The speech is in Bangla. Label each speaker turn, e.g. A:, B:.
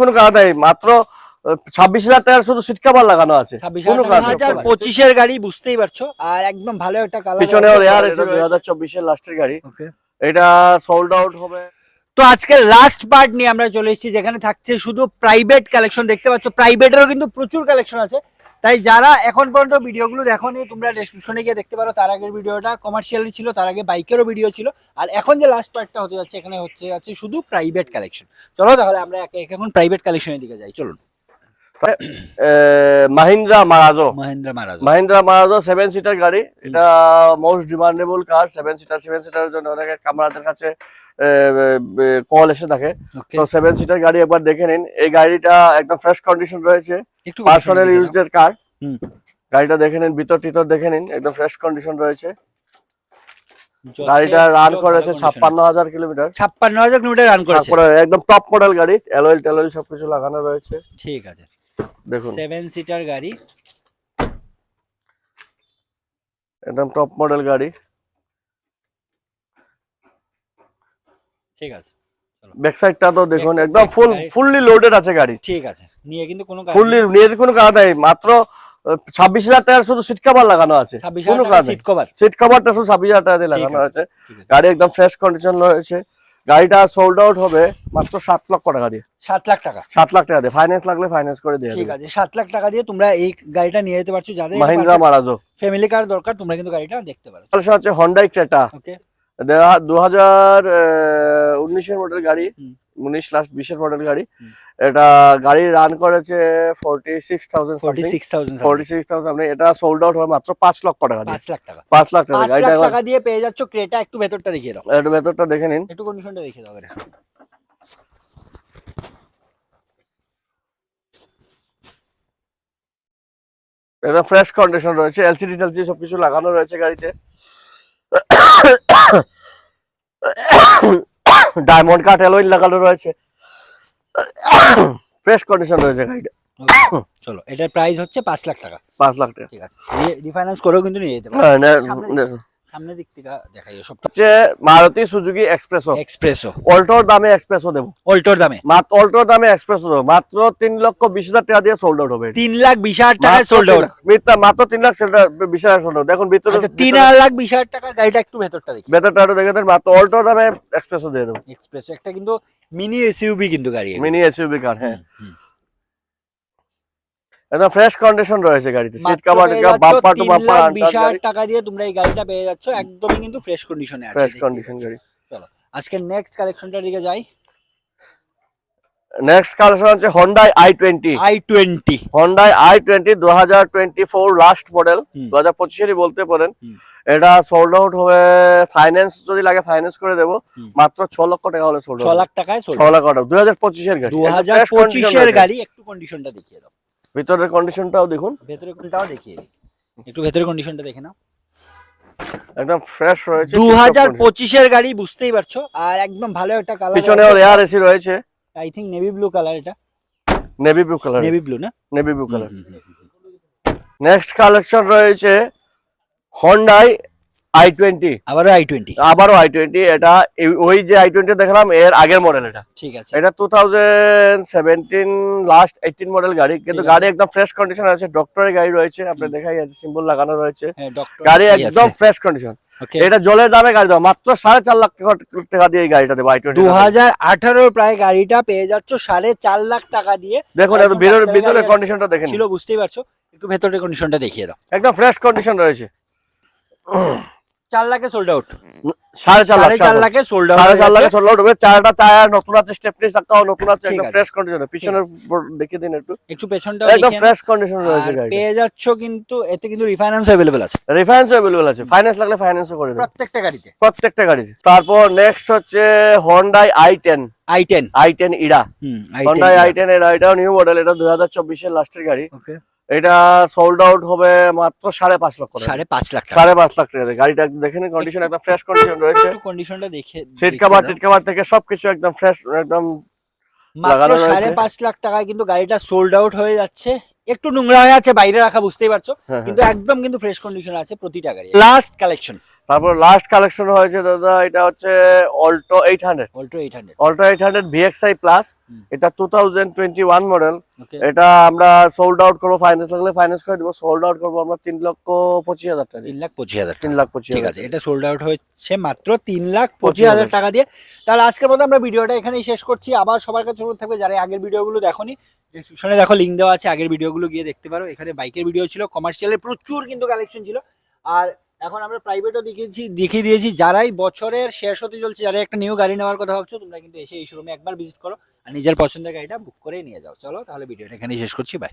A: কোনো কাজ নাই, মাত্র 26,000 টাকার শুধু সিট কভার লাগানো আছে।
B: 2025 এর গাড়ি, বুঝতেই পারছো। আর একদম ভালো একটা কালার,
A: পিছনে এয়ার এসি 2024 এর লাস্টের গাড়ি।
B: ওকে,
A: এটা সোল্ড আউট হবে।
B: তো আজকে লাস্ট পার্ট নিয়ে আমরা চলে এসেছি, যেখানে থাকছে শুধু প্রাইভেট কালেকশন। দেখতে পাচ্ছ প্রাইভেটেরও কিন্তু প্রচুর কালেকশন আছে। তাই যারা এখন পর্যন্ত ভিডিওগুলো দেখোনি, তোমরা ডেসক্রিপশনে গিয়ে দেখতে পারো। তার আগের ভিডিওটা কমার্শিয়ালি ছিল, তার আগে বাইকেরও ভিডিও ছিল। আর এখন যে লাস্ট পার্টটা হতে যাচ্ছে, এখানে হচ্ছে যাচ্ছে শুধু প্রাইভেট কালেকশন। চলো তাহলে আমরা এখন প্রাইভেট কালেকশনের দিকে যাই, চলুন।
A: মাহিন্দ্রা মারাজো,
B: মাহিন্দ্রা
A: মারাজো 7 সিটার গাড়ি। এটা মোস্ট ডিমান্ডেবল কার। 7 সিটারের জন্য অনেকে কামরাদের কাছে কল এসে থাকে। তো 7 সিটার গাড়ি একবার দেখে নিন। এই গাড়িটা একদম ফ্রেশ কন্ডিশন রয়েছে, পার্সোনাল ইউজড কার। গাড়িটা দেখে নিন, ভিতর টিতর দেখে নিন, একদম ফ্রেশ কন্ডিশন রয়েছে। গাড়িটা রান করেছে 56,000 কিলোমিটার।
B: 56,000 কিলোমিটার রান করেছে।
A: একদম টপ মডেল গাড়ি, অ্যালয়েল টেলয়েল সবকিছু লাগানো রয়েছে।
B: ঠিক আছে,
A: দেখুন
B: 7 সিটার গাড়ি,
A: একদম টপ মডেল গাড়ি।
B: ঠিক আছে,
A: ব্যাক সাইডটা তো দেখুন, একদম ফুললি লোডেড আছে গাড়ি।
B: ঠিক আছে, নিয়ে কিন্তু কোনো কাজ
A: ফুললি নিয়ে কোনো কাজ নাই, মাত্র 26,000 টাকার শুধু সিট কভার লাগানো আছে। কোনো কাজ নেই, সিট কভারটা শুধু 26,000 টাকা দিয়ে লাগানো আছে। গাড়ি একদম ফ্রেশ কন্ডিশন রয়েছে। গাড়িটা সোল্ড আউট হবে মাত্র 7 লক্ষ টাকা দিয়ে।
B: 7 লাখ টাকা,
A: 7 লাখ টাকা দিয়ে। ফাইন্যান্স লাগলে ফাইন্যান্স করে দিয়ে।
B: ঠিক আছে, 7 লাখ টাকা দিয়ে তোমরা এই গাড়িটা নিয়ে যেতে পারছো। যাদের
A: মাহিন্দ্রা মারাজো
B: ফ্যামিলি কার দরকার, তোমরা কিন্তু গাড়িটা দেখতে পারো।
A: তারপর হচ্ছে হন্ডাই ক্রেটা।
B: ওকে,
A: 2019 এর মডেল গাড়ি, 19 লাস্ট 20 এর মডেল গাড়ি। এটা গাড়ি রান করেছে 46,000। এটা সোল্ড আউট হয় মাত্র 5 লক্ষ টাকা দিয়ে।
B: 5 লাখ টাকা,
A: 5 লাখ টাকা।
B: 5 লাখ টাকা দিয়ে পেয়ে যাচ্ছ ক্রেটা। একটু ভেতরটা দেখিয়ে দাও,
A: একটু ভেতরটা দেখে নিন,
B: একটু কন্ডিশনটা দেখিয়ে দাও।
A: এটা ফ্রেশ কন্ডিশন রয়েছে, এলসিডি টেলসিডি সবকিছু লাগানো রয়েছে গাড়িতে। ডায়মন্ড কাট অ্যালয় লাগানো রয়েছে, ফ্রেশ কন্ডিশন রয়েছে গাড়িটা।
B: চলো, এটার প্রাইস হচ্ছে 5 লাখ টাকা।
A: 5 লাখ টাকা,
B: ঠিক আছে। রিফাইন্যান্স করেও কিন্তু নিয়ে যেতে পারো। সামনের দিক থেকে দেখাই সবটা।
A: হচ্ছে মারুতি সুজুকি এক্সপ্রেসো। অল্টোর দামে এক্সপ্রেসো দেবো,
B: অল্টোর দামে,
A: মাত্র অল্টোর দামে এক্সপ্রেসো দেবো। মাত্র 3,20,000 টাকা দিয়ে সোল্ড আউট হবে।
B: 3,20,000 টাকায় সোল্ড আউট।
A: মিথ্যা, মাত্র 3,20,000 সোল্ড আউট। দেখুন ভিতরে
B: 3,20,000 টাকার গাড়িটা একটু ভেতরটা দেখি,
A: ভেতরটা একটু দেখে দেন। মাত্র অল্টোর দামে এক্সপ্রেসো দিয়ে দেবো।
B: এক্সপ্রেসো একটা কিন্তু মিনি এসইউভি কিন্তু গাড়ি,
A: মিনি এসইউভি কার। হ্যাঁ, একদম ফ্রেশ কন্ডিশন রয়েছে গাড়িতে। Seat cover bumper to bumper
B: 3,20,000 টাকা দিয়ে তোমরা এই গাড়িটা পেয়ে যাচ্ছ। একদমই কিন্তু ফ্রেশ কন্ডিশনে আছে।
A: ফ্রেশ কন্ডিশন গাড়ি।
B: চলো আজকে নেক্সট কালেকশনটার দিকে যাই।
A: নেক্সট কালেকশন হচ্ছে Hyundai i20। Hyundai i20 2024 last model, 2025 এরই বলতে পারেন। এটা সোল্ড আউট হবে, ফাইন্যান্স যদি লাগে ফাইন্যান্স করে দেবো। মাত্র 6 লক্ষ টাকা হলে সোল্ড আউট।
B: 6 লাখ টাকায় সোল্ড।
A: 6 লাখ টাকা 2025 এর গাড়ি।
B: 2025 এর গাড়ি। একটু কন্ডিশনটা দেখিয়ে দাও,
A: ভিতরের কন্ডিশনটাও দেখুন,
B: ভেতরের কোনটাও দেখিয়ে দিই। একটু ভেতরের কন্ডিশনটা দেখে নাও,
A: একদম ফ্রেশ রয়েছে।
B: 2025 এর গাড়ি, বুঝতেই পারছো। আর একদম ভালো একটা কালার,
A: পিছনে এয়ার এসি রয়েছে।
B: I think navy blue colour. এটা
A: navy blue colour,
B: navy blue না,
A: navy blue colour. Next collection রয়েছে Hyundai i20।
B: আবারও i20।
A: এটা ওই যে i20 দেখলাম এর আগের মডেল। এটা
B: ঠিক আছে,
A: এটা 2017 লাস্ট 18 মডেল গাড়ি, কিন্তু গাড়ি একদম ফ্রেশ কন্ডিশন আছে। ডক্টরের গাড়ি রয়েছে, আপনি দেখাই আছে, সিম্বল লাগানো রয়েছে। গাড়ি একদম ফ্রেশ কন্ডিশন। এটা জলের দামে গাড়ি দাও, মাত্র 4.5 লাখ টাকা দিয়ে এই গাড়িটা দেবো। i20
B: 2018 প্রায় গাড়িটা পেয়ে যাচ্ছ 4.5 লাখ টাকা দিয়ে।
A: দেখুন একটু ভিতরের কন্ডিশনটা দেখেন,
B: ছিল বুঝতেই পারছো। একটু ভেতরের কন্ডিশনটা দেখিয়ে দাও,
A: একদম ফ্রেশ কন্ডিশন রয়েছে।
B: 4 লাখে সোল্ড আউট।
A: 4.5 লাখে সোল্ড আউট। 4.5 লাখে সোল্ড আউট হবে। চারটা টায়ার নতুন আছে, স্টেপনি চাকাও নতুন আছে, একদম ফ্রেশ কন্ডিশনে। পিছনের দেখিয়ে দিন একটু
B: পেছনটাও
A: একদম ফ্রেশ কন্ডিশন রয়েছে গাড়ি।
B: পেয়ে যাচ্ছ কিন্তু এতে কিন্তু রিফাইন্যান্স अवेलेबल আছে।
A: রিফাইন্যান্স अवेलेबल আছে, ফাইন্যান্স লাগলে ফাইন্যান্সও করে দেব
B: প্রত্যেকটা গাড়িতে।
A: তারপর নেক্সট হচ্ছে Hyundai i10 Ira. Hyundai i10 এর এটাও নিউ মডেল। এটা 2024 এর লাস্টের গাড়ি।
B: ওকে,
A: এটা সোল্ড আউট হবে মাত্র 5.5 লক্ষ টাকা।
B: 5.5 লাখ টাকা।
A: 5.5 লাখ টাকা। গাড়িটা দেখেন কন্ডিশন একদম ফ্রেশ কন্ডিশন রয়েছে।
B: একটু কন্ডিশনটা দেখে,
A: সিট কভার থেকে সবকিছু একদম ফ্রেশ, একদম
B: মাত্র 5.5 লাখ টাকায় কিন্তু গাড়িটা সোল্ড আউট হয়ে যাচ্ছে। একটু নোংরা হয়ে আছে, বাইরে রাখা, বুঝতেই পারছো, কিন্তু একদম কিন্তু ফ্রেশ কন্ডিশন আছে প্রতিটা গাড়ি। লাস্ট
A: তারপর লাস্ট কালেকশন হয়েছে দাদা, এটা হচ্ছে Alto 800।
B: Alto 800।
A: Alto 800 VXI plus,
B: হুম।
A: এটা 2021 মডেল।
B: ওকে,
A: এটা আমরা সোল্ড আউট করবো, ফাইন্যান্স লাগলে ফাইন্যান্স করে দিব। সোল্ড আউট করবো আমরা 3,25,000 টাকা দিয়ে।
B: 3,25,000 টাকা।
A: 3,25,000
B: ঠিক আছে, এটা সোল্ড আউট হচ্ছে মাত্র 3,25,000 টাকা দিয়ে। তাহলে আজকের মতো আমরা ভিডিওটা এখানেই শেষ করছি। আবার সবার কাছে অনুরোধ থাকবে, যারা আগের ভিডিওগুলো দেখোনি, ডিসক্রিপশনে দেখো লিঙ্ক দেওয়া আছে, আগের ভিডিওগুলো গিয়ে দেখতে পারো। এখানে বাইকের ভিডিও ছিল, কমার্শিয়ালের প্রচুর কিন্তু কালেকশন ছিল। আর এখন আমরা প্রাইভেটও দেখিয়ে দিয়েছি। যারাই বছরের শেষ হতে চলছে, যারা একটা নিউ গাড়ি নেওয়ার কথা ভাবছো, তোমরা কিন্তু এসে এই শোরুমে একবার ভিজিট করো আর নিজের পছন্দের গাড়িটা বুক করে নিয়ে যাও। চলো তাহলে ভিডিওটা এখানেই শেষ করছি, বাই।